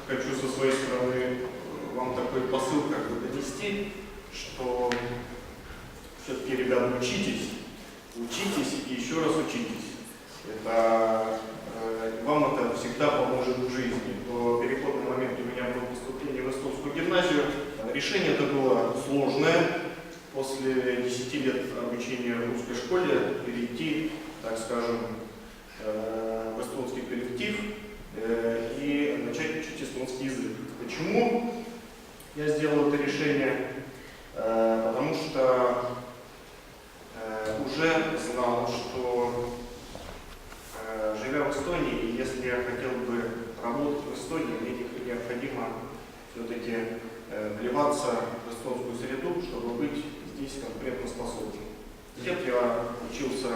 хочу со своей стороны вам такой посыл как бы донести, что все-таки, ребята, учитесь и еще раз учитесь. Это, вам это всегда поможет в жизни. В переходный момент у меня было поступление в Эстонскую гимназию. Решение это было сложное. После 10 лет обучения в русской школе перейти, так скажем, в эстонский коллектив и начать учить эстонский язык. Почему я сделал это решение? Потому что уже знал, что живя в Эстонии, если я хотел бы работать в Эстонии, мне необходимо все-таки вливаться в эстонскую среду, чтобы быть здесь конкурентоспособным. Я учился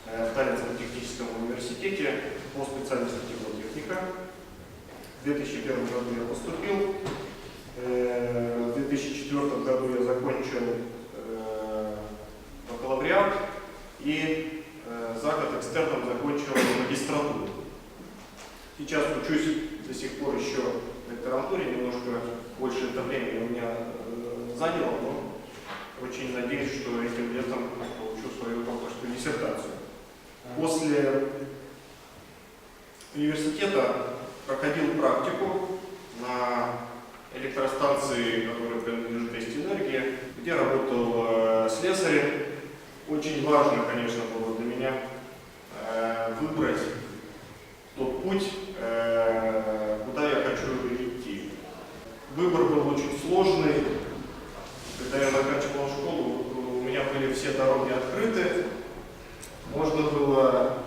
в Таллинском техническом университете по специальности теплотехника. В 2001 году я поступил, в 2004 году я закончил бакалавриат и за год экстерном закончил магистратуру. Сейчас учусь до сих пор еще в докторантуре, немножко больше это времени у меня заняло, но очень надеюсь, что этим летом получу свою докторскую диссертацию. После университета проходил практику на электростанции, которая принадлежит Вестэнергии, где работал слесарем. Очень важно, конечно, было для меня выбрать тот путь, куда я хочу идти. Выбор был очень сложный. Когда я заканчивал школу, у меня были все дороги открыты. Можно было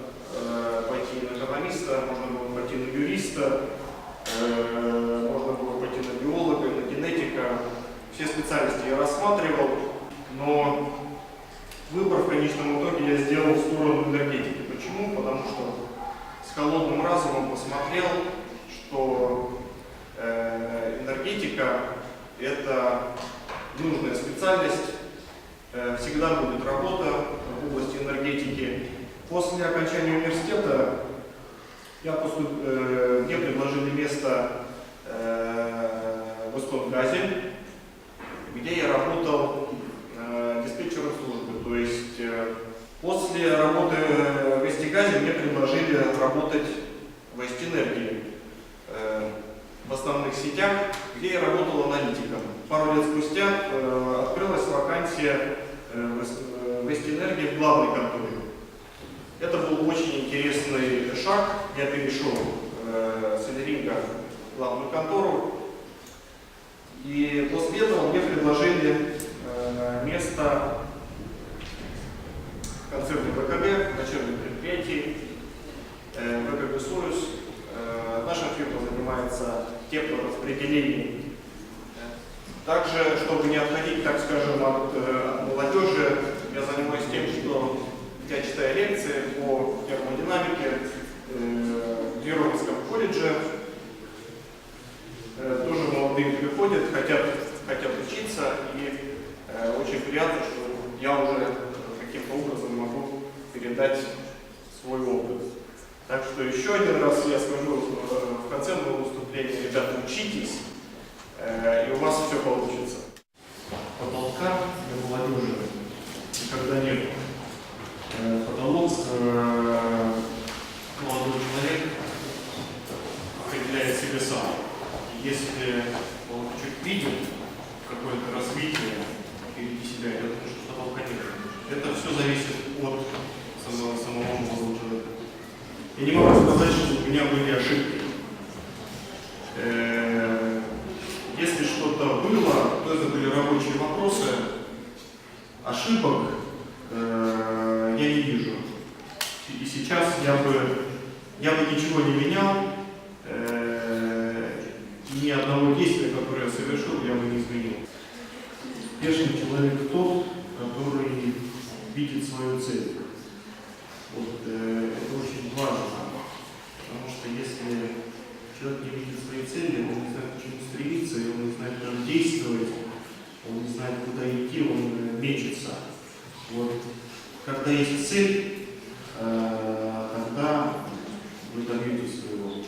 пойти на экономиста, можно было пойти на юриста, можно было пойти на биолога, на генетика. Все специальности я рассматривал, но выбор в конечном итоге я сделал в сторону энергетики. Почему? Потому что с холодным разумом посмотрел, что энергетика – это нужная специальность, всегда будет работа в области энергетики. После окончания университета мне предложили место в Эстонгазе, где я работал диспетчером службы. То есть после работы в Эстонгазе мне предложили работать в Вестэнергии, в основных сетях, где я работал аналитиком. Пару лет спустя открылась вакансия в Вестэнергии в главной конторе. Это был очень интересный шаг. Я перешел с Элеринга в главную контору. И после этого мне предложили место в концерне ВКБ, дочернем предприятии ВКБ «Союз». Наша фирма занимается теплораспределением. Также, чтобы не отходить, так скажем, от молодежи, я занимаюсь тем, что я читаю лекции по термодинамике в Ерофейском колледже. Тоже молодые приходят, хотят учиться, и очень приятно, что я уже каким-то образом могу передать свой опыт. Так что еще один раз я скажу в конце моего выступления: ребята, учитесь, и у вас все получится. Потолка для молодежи никогда нет. Потолок молодой человек определяет себе сам. И если он чуть видит какое-то развитие впереди себя, я думаю, что потолка нет. Это все зависит от самого молодого человека. Я не могу сказать, что у меня были ошибки. Если что-то было, то это были рабочие вопросы. Ошибок я не вижу. И сейчас я бы ничего не менял, и ни одного действия, которое я совершил, я бы не изменил. Успешный человек тот, который видит свою цель. Вот, это очень важно, потому что если человек не видит своей цели, он не знает, к чему стремиться, и он не знает, как действовать, он не знает, куда идти, он мечется. Вот. Когда есть цель, тогда вы добьетесь своего.